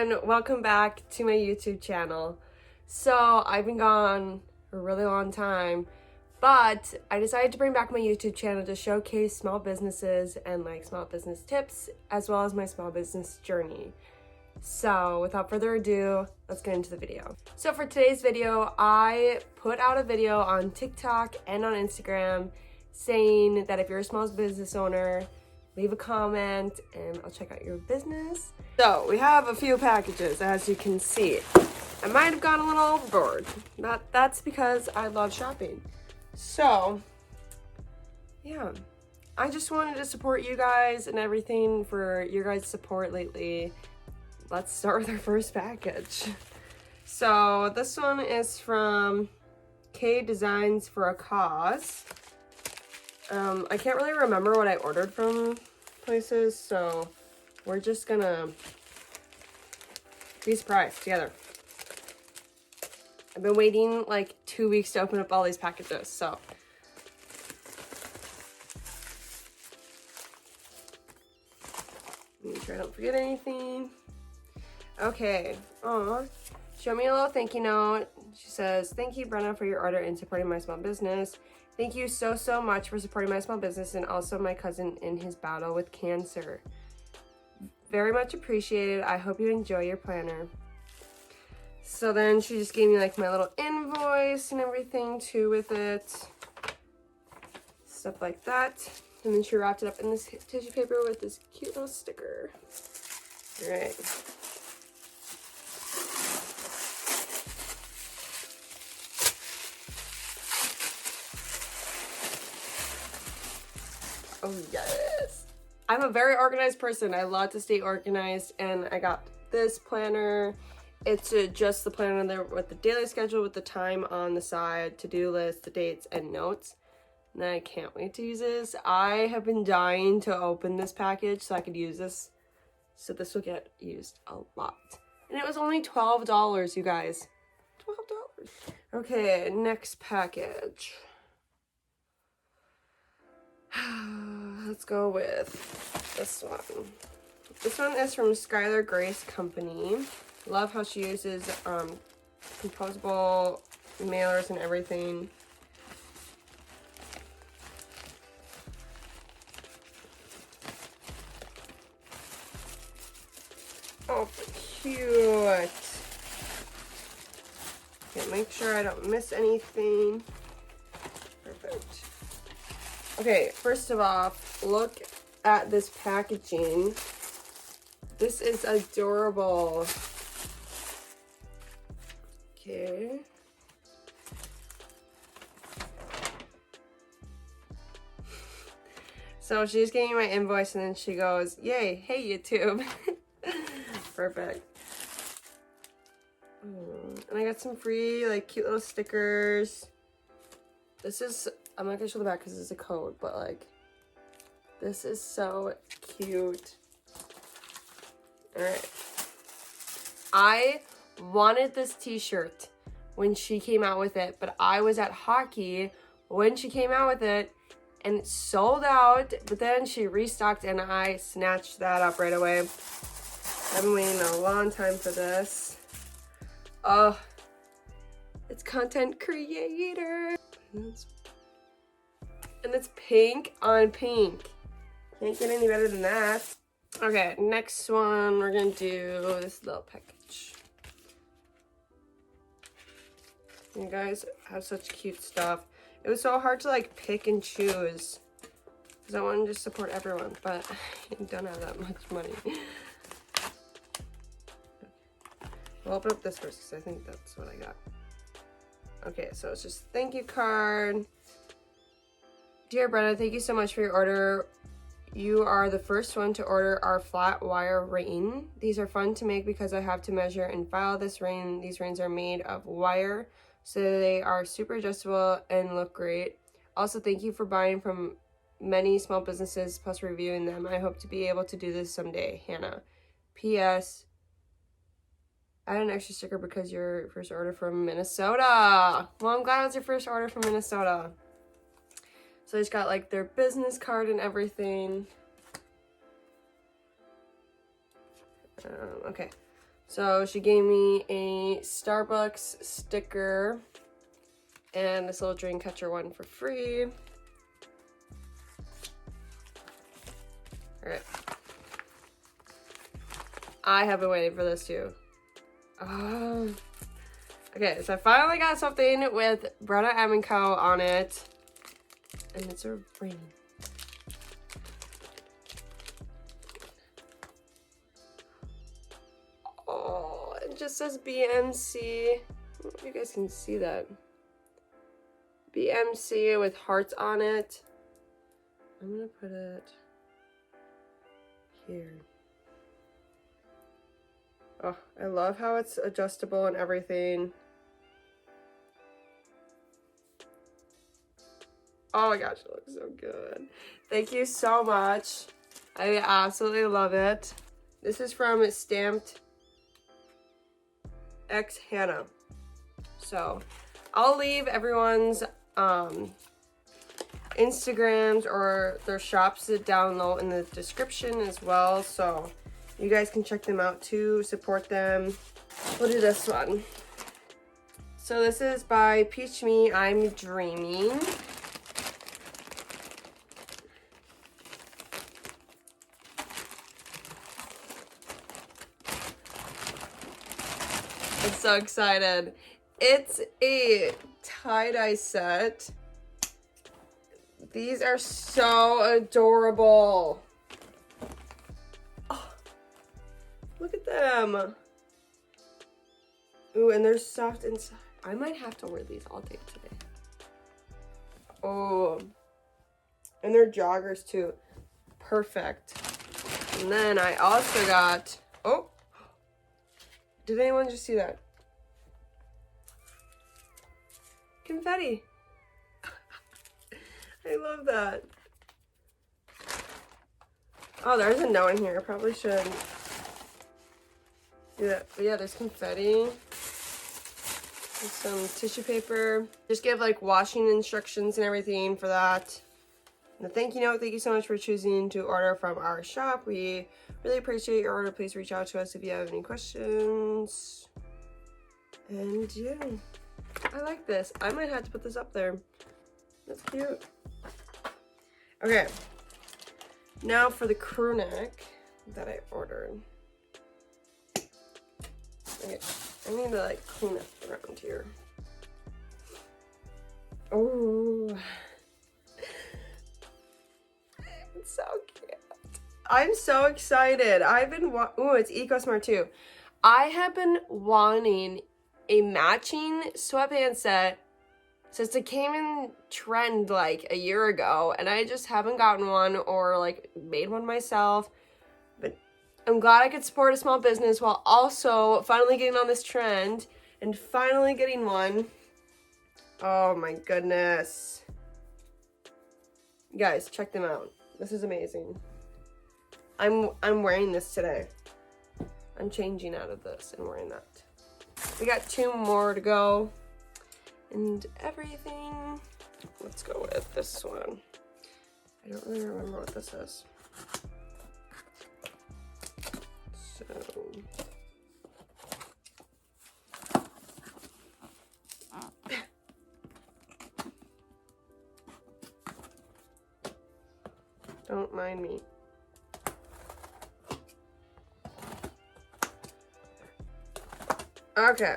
and welcome back to my YouTube channel. So I've been gone for a really long time, but I decided to bring back my YouTube channel to showcase small businesses and like small business tips as well as my small business journey. So without further ado, let's get into the video. So for today's video, I put out a video on TikTok and on Instagram saying that if you're a small business owner, leave a comment and I'll check out your business. So we have a few packages, as you can see. I might have gone a little overboard. That's because I love shopping. So yeah, I just wanted to support you guys and everything for your guys' support lately. Let's start with our first package. So this one is from K Designs for a Cause. I can't really remember what I ordered from places, so we're just gonna be surprised together. I've been waiting like 2 weeks to open up all these packages, so. Make sure I don't forget anything. Okay, show me a little thank you note. She says, "Thank you, Brenna, for your order and supporting my small business. Thank you so much for supporting my small business and also my cousin in his battle with cancer. Very much appreciated. I hope you enjoy your planner." So then she just gave me like my little invoice and everything too with it. Stuff like that. And then she wrapped it up in this tissue paper with this cute little sticker. All right. Oh yes. I'm a very organized person. I love to stay organized, and I got this planner. It's just the planner there with the daily schedule with the time on the side, to-do list, the dates, and notes. And I can't wait to use this. I have been dying to open this package so I could use this. So this will get used a lot. And it was only $12, you guys. $12. Okay, next package. Let's go with this one. This one is from Skylar Grace Company. Love how she uses composable mailers and everything. Oh, cute. Okay, make sure I don't miss anything. Perfect. Okay, first of all, look at this packaging. This is adorable. Okay. So she just gave me my invoice and then she goes, "Yay, hey YouTube." Perfect. And I got some free, like, cute little stickers. This is, I'm not gonna show the back because it's a code, but like, this is so cute. All right. I wanted this t-shirt when she came out with it, but I was at hockey when she came out with it and it sold out, but then she restocked and I snatched that up right away. I've been waiting a long time for this. Oh, it's content creator. And it's pink on pink. Can't get any better than that. Okay, next one, we're gonna do this little package. You guys have such cute stuff. It was so hard to like pick and choose because I wanted to support everyone, but I don't have that much money. We'll open up this first because I think that's what I got. Okay, so it's just thank you card. "Dear Brenna, thank you so much for your order. You are the first one to order our flat wire ring. These are fun to make because I have to measure and file this ring. These rings are made of wire, so they are super adjustable and look great. Also, thank you for buying from many small businesses plus reviewing them. I hope to be able to do this someday, Hannah. P.S. Add an extra sticker because your first order from Minnesota." Well, I'm glad it was your first order from Minnesota. So I just got like their business card and everything. Okay, So she gave me a Starbucks sticker and this little dream catcher one for free. All right. I have been waiting for this too. Okay, so I finally got something with Brenna M & Co. on it. And it's a ring. Oh, it just says BMC. I don't know if you guys can see that. BMC with hearts on it. I'm gonna put it here. Oh, I love how it's adjustable and everything. Oh my gosh, it looks so good. Thank you so much. I absolutely love it. This is from Stamped X Hannah. So I'll leave everyone's Instagrams or their shops down low in the description as well. So you guys can check them out too, support them. We'll do this one. So this is by Peach Me, I'm Dreaming. I'm so excited. It's a tie-dye set. These are so adorable. Oh, look at them. Ooh, and they're soft inside. I might have to wear these all day today. Oh, and they're joggers too. Perfect. And then I also got, oh, did anyone just see that? Confetti. I love that. Oh, there's a note in here. I probably should do that. But yeah, there's confetti. There's some tissue paper. Just give like washing instructions and everything for that. And the thank you note, thank you so much for choosing to order from our shop. We really appreciate your order. Please reach out to us if you have any questions. And yeah, I like this. I might have to put this up there. That's cute. Okay, now for the crew neck that I ordered. Okay, I need to like clean up around here. Oh, it's so cute. I'm so excited. I've been, ooh, it's EcoSmart too. I have been wanting a matching sweatband set since it came in trend like a year ago, and I just haven't gotten one or like made one myself. But I'm glad I could support a small business while also finally getting on this trend and finally getting one. Oh my goodness. You guys, check them out. This is amazing. I'm wearing this today. I'm changing out of this and wearing that. We got 2 more to go. And everything. Let's go with this one. I don't really remember what this is. So don't mind me. Okay.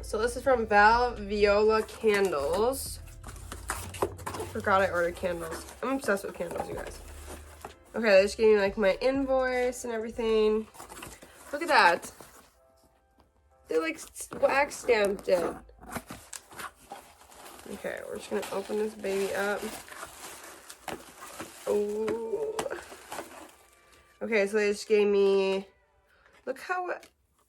So this is from Viola Candles. Forgot I ordered candles. I'm obsessed with candles, you guys. Okay, they just gave me like my invoice and everything. Look at that. They like wax stamped it. Okay, we're just gonna open this baby up. Oh. Okay, so they just gave me, look how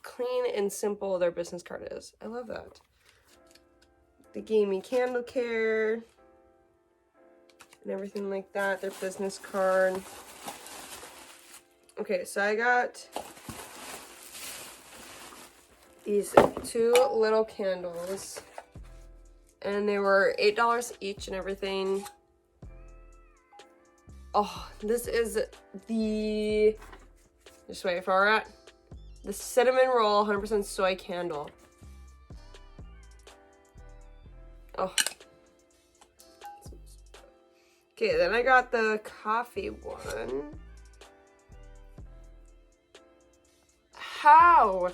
clean and simple their business card is. I love that. They gave me candle care and everything like that. Their business card. Okay, so I got these 2 little candles and they were $8 each and everything. Oh, this is the Just wait for it. The cinnamon roll 100% soy candle. Oh. Okay, then I got the coffee one. How?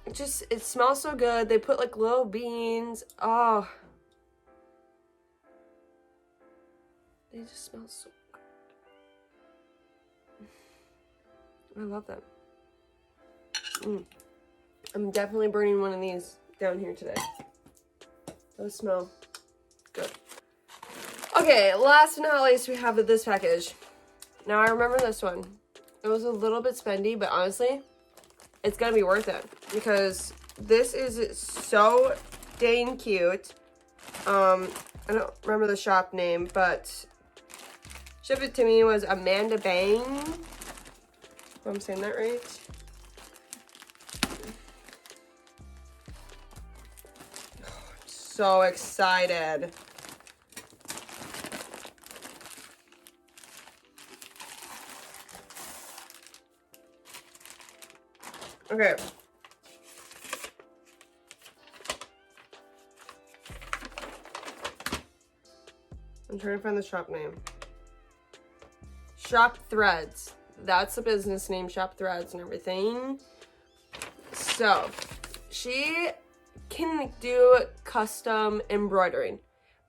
It smells so good. They put like little beans. Oh. They just smell so good. I love them. I'm definitely burning one of these down here today. Those smell good. Okay, last but not least, we have this package. Now, I remember this one. It was a little bit spendy, but honestly, it's gonna be worth it because this is so dang cute. I don't remember the shop name, but shipped it to me was Amanda Bang. Hope I'm saying that right. Oh, I'm so excited. Okay. I'm trying to find the shop name. Shop Threads. That's the business name, Shop Threads and everything. So, she can do custom embroidering.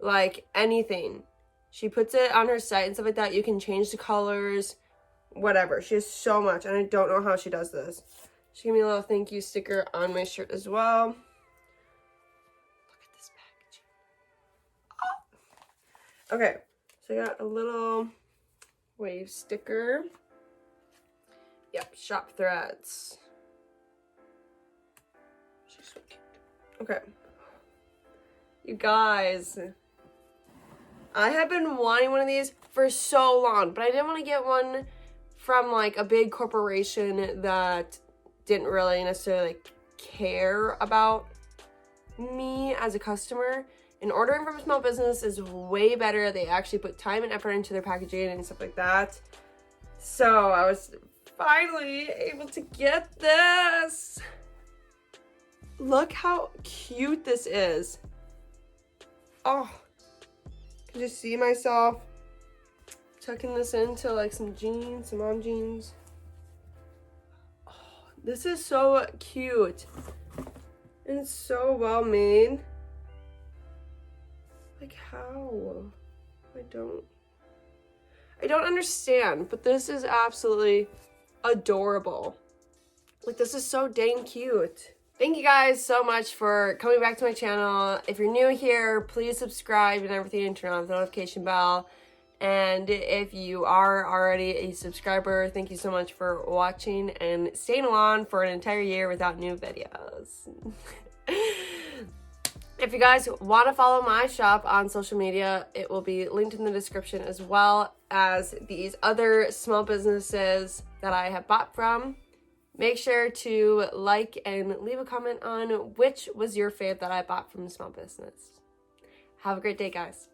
Like anything. She puts it on her site and stuff like that. You can change the colors, whatever. She has so much, and I don't know how she does this. She gave me a little thank you sticker on my shirt as well. Look at this packaging. Oh! Okay, so I got a little wave sticker. Yep, Shop Threads. She's so cute. Okay. You guys, I have been wanting one of these for so long, but I didn't want to get one from like a big corporation that didn't really necessarily like care about me as a customer. And ordering from a small business is way better. They actually put time and effort into their packaging and stuff like that. So I was finally able to get this. Look how cute this is. Oh, can you see myself tucking this into like some jeans, some mom jeans? Oh, this is so cute. And it's so well made. Like how? I don't understand, but this is absolutely adorable. Like, this is so dang cute. Thank you guys so much for coming back to my channel. If you're new here, please subscribe and everything and turn on the notification bell. And if you are already a subscriber, thank you so much for watching and staying along for an entire year without new videos. If you guys want to follow my shop on social media, it will be linked in the description, as well as these other small businesses that I have bought from. Make sure to like and leave a comment on which was your fave that I bought from a small business. Have a great day, guys.